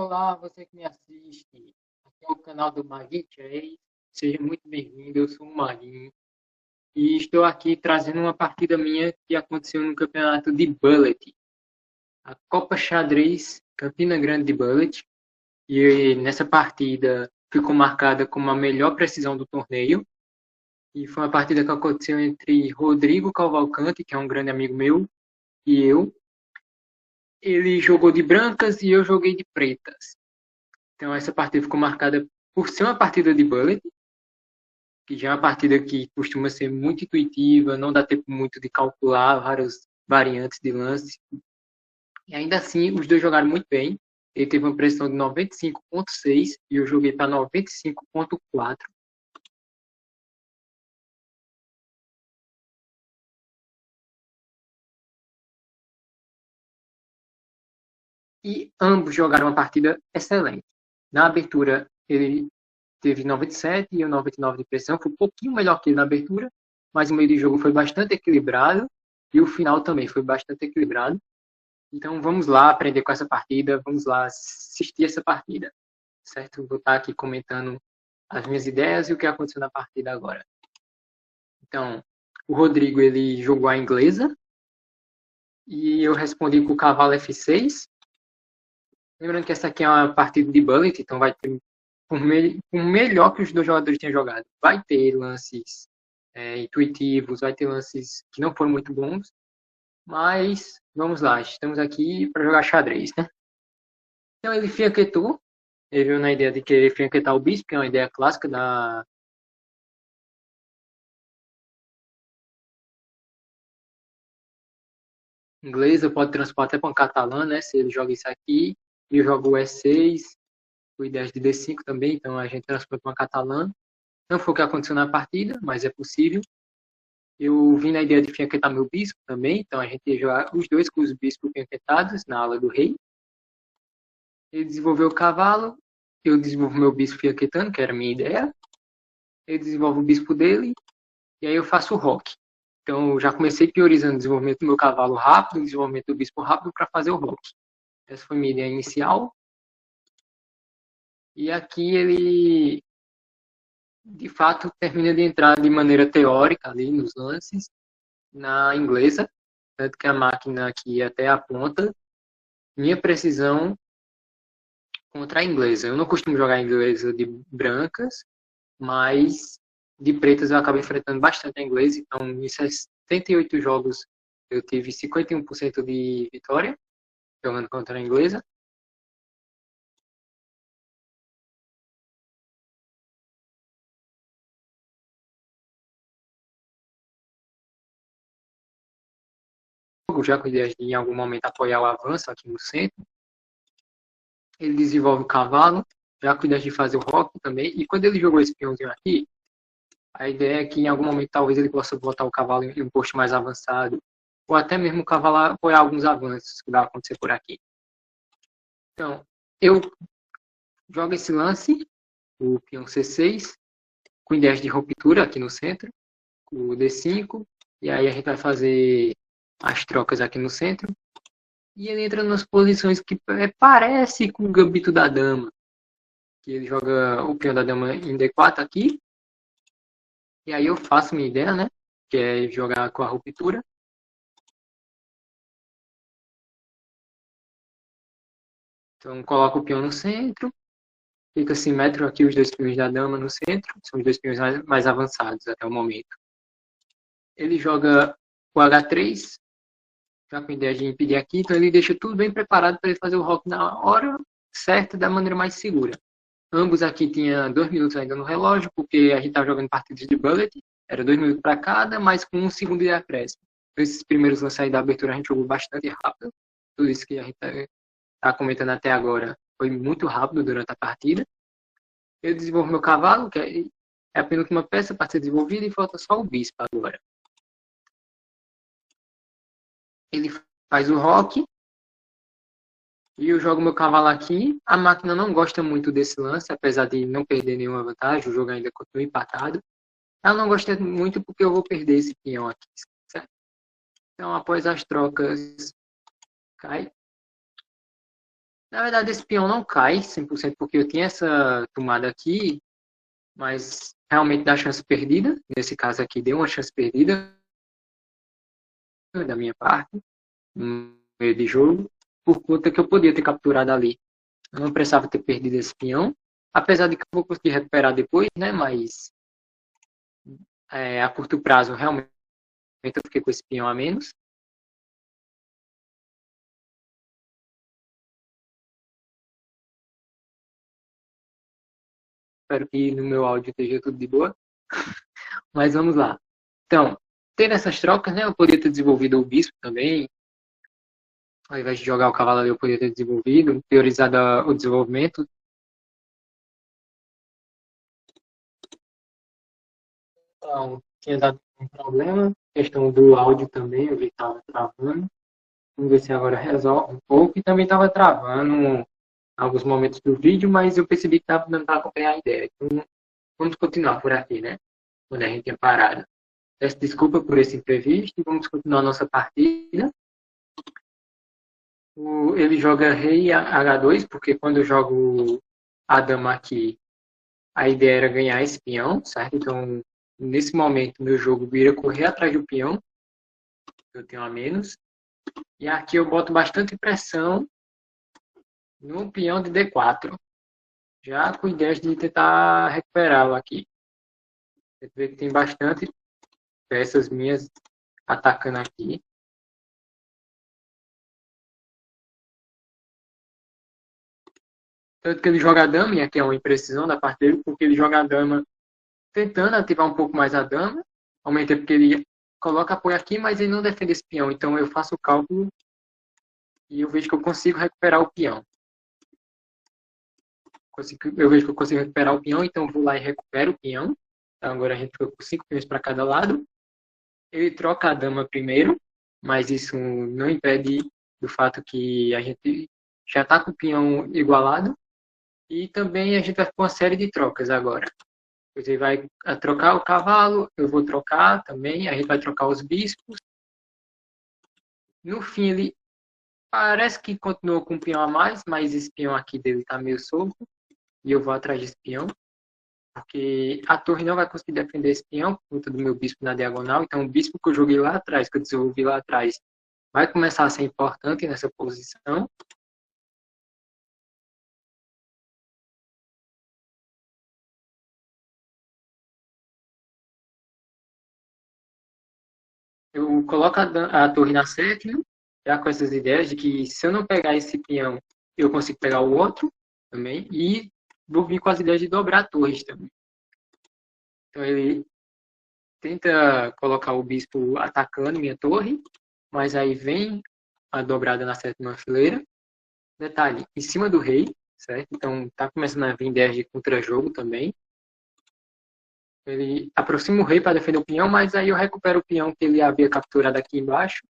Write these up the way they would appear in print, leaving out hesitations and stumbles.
Olá, você que me assiste. Aqui é o canal do Magui 3. Seja muito bem-vindo. Eu sou o Magui e estou aqui trazendo uma partida minha que aconteceu no campeonato de Bullet, a Copa Xadrez Campina Grande de Bullet. E nessa partida ficou marcada como a melhor precisão do torneio. E foi uma partida que aconteceu entre Rodrigo Cavalcante, que é um grande amigo meu, e eu. Ele jogou de brancas e eu joguei de pretas. Então essa partida ficou marcada por ser uma partida de bullet, que já é uma partida que costuma ser muito intuitiva, não dá tempo muito de calcular várias variantes de lance. E ainda assim, os dois jogaram muito bem. Ele teve uma precisão de 95,6 e eu joguei para 95,4. E ambos jogaram uma partida excelente. Na abertura, ele teve 97 e eu 99 de pressão. Foi um pouquinho melhor que ele na abertura, mas o meio de jogo foi bastante equilibrado e o final também foi bastante equilibrado. Então vamos lá aprender com essa partida, vamos lá assistir essa partida, certo? Vou estar aqui comentando as minhas ideias e o que aconteceu na partida agora. Então, o Rodrigo ele jogou a inglesa e eu respondi com o cavalo F6. Lembrando que essa aqui é uma partida de bullet, então vai ter por melhor que os dois jogadores tenham jogado. Vai ter lances intuitivos, vai ter lances que não foram muito bons, mas vamos lá, estamos aqui para jogar xadrez, né? Então ele fianquetou, ele veio na ideia de querer fianquetar o bispo, que é uma ideia clássica da inglesa, pode transpor até para um catalã, né? Se ele joga isso aqui, e eu jogo o E6, o I10 de D5 também, então a gente transpõe para uma catalã. Não foi o que aconteceu na partida, mas é possível. Eu vim na ideia de fianquetar meu bispo também, então a gente ia jogar os dois com os bispos fianquetados na ala do rei. Ele desenvolveu o cavalo, eu desenvolvo meu bispo fianquetando, que era a minha ideia. Ele desenvolve o bispo dele, e aí eu faço o roque. Então eu já comecei priorizando o desenvolvimento do meu cavalo rápido, o desenvolvimento do bispo rápido para fazer o roque. Essa foi a minha ideia inicial. E aqui ele, de fato, termina de entrar de maneira teórica ali nos lances, na inglesa, tanto que a máquina aqui até aponta minha precisão contra a inglesa. Eu não costumo jogar a inglesa de brancas, mas de pretas eu acabo enfrentando bastante a inglesa. Então, em 78 jogos, eu tive 51% de vitória jogando contra a inglesa. Já com ideias de em algum momento apoiar o avanço aqui no centro. Ele desenvolve o cavalo, já com ideias de fazer o roque também. E quando ele jogou esse peãozinho aqui, a ideia é que em algum momento talvez ele possa botar o cavalo em um posto mais avançado, ou até mesmo o cavalo apoiar alguns avanços que vai acontecer por aqui. Então, eu jogo esse lance, o peão C6, com ideias de ruptura aqui no centro, o D5, e aí a gente vai fazer as trocas aqui no centro. E ele entra nas posições que parece com o gambito da dama, que ele joga o peão da dama em D4 aqui, e aí eu faço minha ideia, né? Que é jogar com a ruptura. Então coloco o peão no centro, fica simétrico aqui os dois peões da dama no centro, são os dois peões mais avançados até o momento. Ele joga o H3, já com a ideia de impedir aqui, então ele deixa tudo bem preparado para ele fazer o rock na hora certa, da maneira mais segura. Ambos aqui tinham 2 minutos ainda no relógio, porque a gente estava jogando partidas de bullet, era 2 minutos para cada, mas com 1 segundo de acréscimo. Então, esses primeiros lances aí da abertura a gente jogou bastante rápido, tudo isso que a gente está comentando até agora foi muito rápido durante a partida. Eu desenvolvo meu cavalo, que é a penúltima peça para ser desenvolvida, e falta só o bispo agora. Ele faz o rock, e eu jogo meu cavalo aqui. A máquina não gosta muito desse lance, apesar de não perder nenhuma vantagem, o jogo ainda continua empatado. Ela não gosta muito porque eu vou perder esse peão aqui, certo? Então, após as trocas, cai. Na verdade, esse peão não cai 100% porque eu tinha essa tomada aqui, mas realmente dá chance perdida. Nesse caso aqui, deu uma chance perdida da minha parte, no meio de jogo, por conta que eu podia ter capturado ali. Eu não precisava ter perdido esse peão, apesar de que eu vou conseguir recuperar depois, né? Mas a curto prazo, realmente, eu fiquei com esse peão a menos. Espero que no meu áudio esteja tudo de boa. Mas vamos lá. Então, tendo essas trocas, né? Eu poderia ter desenvolvido o bispo também. Ao invés de jogar o cavalo ali, eu poderia ter desenvolvido, priorizado o desenvolvimento. Então, tinha dado um problema. Questão do áudio também, eu vi que estava travando. Vamos ver se agora resolve um pouco. E também estava travando em alguns momentos do vídeo, mas eu percebi que estava dando para acompanhar a ideia. Então, vamos continuar por aqui, né? Onde a gente tinha parado. Peço desculpa por esse imprevisto e vamos continuar a nossa partida. Ele joga rei H2, porque quando eu jogo a dama aqui, a ideia era ganhar esse peão, certo? Então, nesse momento, meu jogo vira correr atrás do peão, eu tenho a menos. E aqui eu boto bastante pressão no peão de D4, já com ideias de tentar recuperá-lo aqui. Você vê que tem bastante peças minhas atacando aqui. Tanto que ele joga a dama, e aqui é uma imprecisão da parte dele, porque ele joga a dama tentando ativar um pouco mais a dama, ao mesmo tempo que ele coloca apoio aqui, mas ele não defende esse peão. Então eu faço o cálculo e eu vejo que eu consigo recuperar o peão. Eu vejo que eu consigo recuperar o peão, então eu vou lá e recupero o peão. Então agora a gente ficou com 5 peões para cada lado. Ele troca a dama primeiro, mas isso não impede do fato que a gente já está com o peão igualado. E também a gente vai com uma série de trocas agora. Você vai trocar o cavalo, eu vou trocar também, a gente vai trocar os bispos. No fim, ele parece que continuou com um peão a mais, mas esse peão aqui dele está meio solto. E eu vou atrás desse peão, porque a torre não vai conseguir defender esse peão por conta do meu bispo na diagonal. Então, o bispo que eu joguei lá atrás, que eu desenvolvi lá atrás, vai começar a ser importante nessa posição. Eu coloco a torre na sétima, já com essas ideias de que se eu não pegar esse peão, eu consigo pegar o outro também. E vou vir com as ideias de dobrar torres também. Então ele tenta colocar o bispo atacando minha torre, mas aí vem a dobrada na sétima fileira. Detalhe, em cima do rei, certo? Então tá começando a vir ideias de contra-jogo também. Ele aproxima o rei para defender o peão, mas aí eu recupero o peão que ele havia capturado aqui embaixo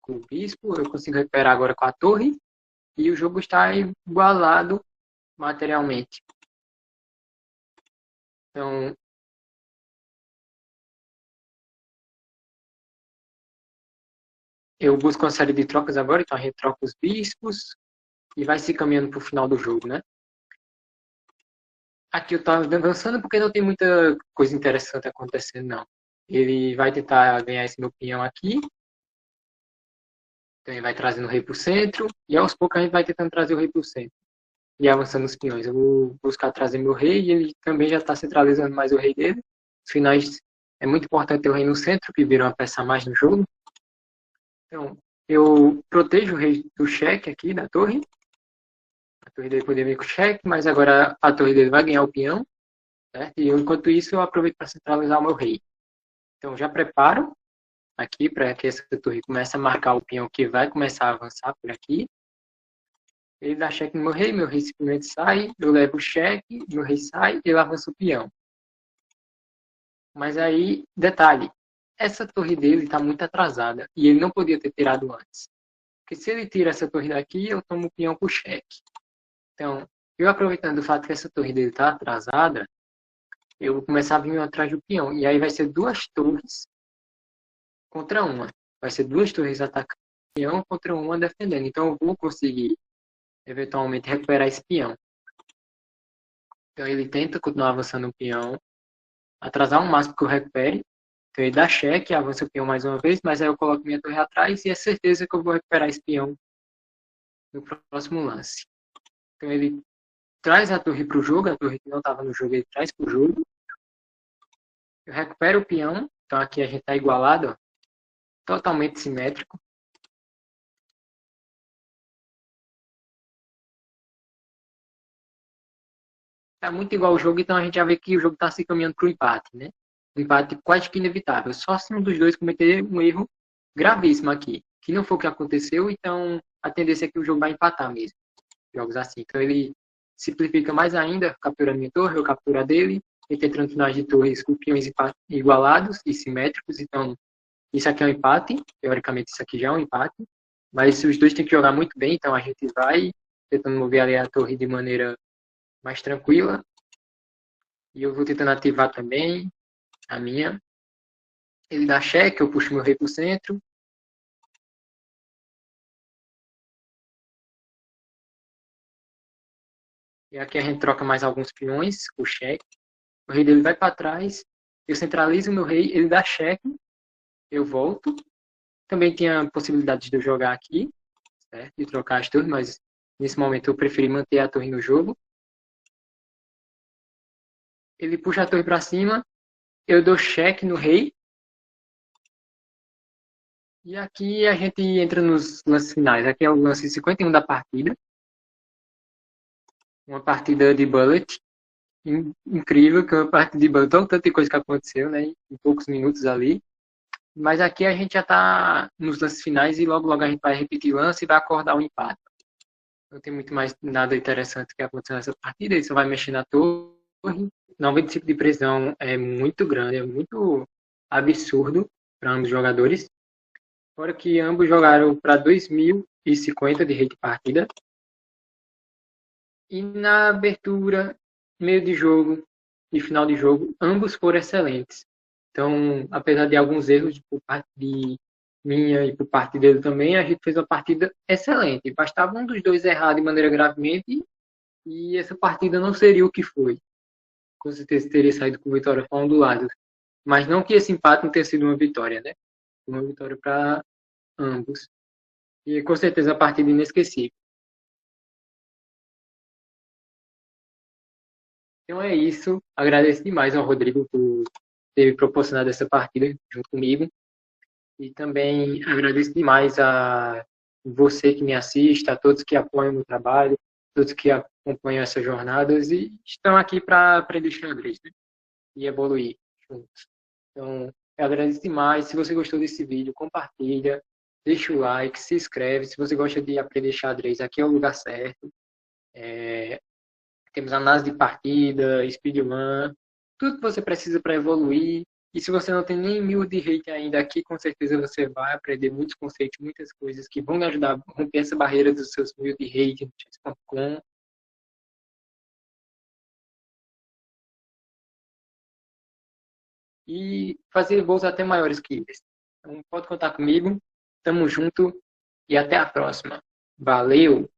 com o bispo. Eu consigo recuperar agora com a torre e o jogo está igualado materialmente. Então, eu busco uma série de trocas agora, então a gente troca os bispos e vai se caminhando para o final do jogo, né? Aqui eu estava avançando porque não tem muita coisa interessante acontecendo, não. Ele vai tentar ganhar esse meu peão aqui. Então ele vai trazendo o rei para o centro. E aos poucos a gente vai tentando trazer o rei para o centro. E avançando os peões. Eu vou buscar trazer meu rei e ele também já está centralizando mais o rei dele. Os finais é muito importante ter o rei no centro, que vira uma peça a mais no jogo. Então, eu protejo o rei do cheque aqui da torre. A torre dele poderia vir com cheque, mas agora a torre dele vai ganhar o peão. Certo? E eu, enquanto isso, eu aproveito para centralizar o meu rei. Então, já preparo aqui para que essa torre comece a marcar o peão que vai começar a avançar por aqui. Ele dá cheque no meu rei simplesmente sai, eu levo o cheque, meu rei sai, ele avança o peão. Mas aí, detalhe, essa torre dele está muito atrasada e ele não podia ter tirado antes. Porque se ele tira essa torre daqui, eu tomo o peão por cheque. Então, eu aproveitando o fato que essa torre dele está atrasada, eu vou começar a vir atrás do peão. E aí vai ser duas torres contra uma. Vai ser duas torres atacando o peão contra uma defendendo. Então eu vou conseguir eventualmente recuperar esse peão. Então ele tenta continuar avançando o peão, atrasar o máximo que eu recupere. Então ele dá cheque, avança o peão mais uma vez, mas aí eu coloco minha torre atrás e é certeza que eu vou recuperar esse peão no próximo lance. Então ele traz a torre para o jogo, a torre que não estava no jogo ele traz para o jogo. Eu recupero o peão, então aqui a gente está igualado, ó, totalmente simétrico. Tá muito igual o jogo, então a gente já vê que o jogo está se caminhando para o empate, né? Um empate quase que inevitável. Só se um dos dois cometer um erro gravíssimo aqui, que não foi o que aconteceu, então a tendência é que o jogo vai empatar mesmo. Jogos assim. Então ele simplifica mais ainda, captura a minha torre, eu captura a dele, e tentando finais de torres com peões igualados e simétricos, então isso aqui é um empate, teoricamente isso aqui já é um empate, mas os dois têm que jogar muito bem, então a gente vai tentando mover ali a torre de maneira mais tranquila. E eu vou tentando ativar também a minha. Ele dá cheque, eu puxo meu rei pro centro. E aqui a gente troca mais alguns peões, o cheque. O rei dele vai para trás. Eu centralizo o meu rei, ele dá cheque. Eu volto. Também tinha a possibilidade de eu jogar aqui, certo? De trocar as torres, mas nesse momento eu preferi manter a torre no jogo. Ele puxa a torre para cima. Eu dou cheque no rei. E aqui a gente entra nos lances finais. Aqui é o lance 51 da partida. Uma partida de bullet. Incrível, que é uma partida de bullet. Tanta coisa que aconteceu, né? Em poucos minutos ali. Mas aqui a gente já está nos lances finais e logo logo a gente vai repetir lance e vai acordar o empate. Não tem muito mais nada interessante que aconteceu nessa partida. Ele só vai mexer na torre. 95 de precisão é muito grande, é muito absurdo para ambos os jogadores. Fora que ambos jogaram para 2050 de rate partida. E na abertura, meio de jogo e final de jogo, ambos foram excelentes. Então, apesar de alguns erros por parte de minha e por parte dele também, a gente fez uma partida excelente. Bastava um dos dois errar de maneira gravemente e essa partida não seria o que foi. Com certeza teria saído com vitória para um do lado. Mas não que esse empate não tenha sido uma vitória, né? Uma vitória para ambos. E com certeza a partida inesquecível. Então é isso. Agradeço demais ao Rodrigo por ter proporcionado essa partida junto comigo. E também agradeço demais a você que me assiste, a todos que apoiam o meu trabalho, todos que acompanham essas jornadas e estão aqui para aprender xadrez, né? E evoluir juntos. Então, eu agradeço demais. Se você gostou desse vídeo, compartilha, deixa o like, se inscreve. Se você gosta de aprender xadrez, aqui é o lugar certo. Temos análise de partida, speedrun, tudo que você precisa para evoluir. E se você não tem nem 1000 de rate ainda aqui, com certeza você vai aprender muitos conceitos, muitas coisas que vão lhe ajudar a romper essa barreira dos seus 1000 de rate no chess.com. E fazer voos até maiores que eles. Então, pode contar comigo. Tamo junto e até a próxima. Valeu!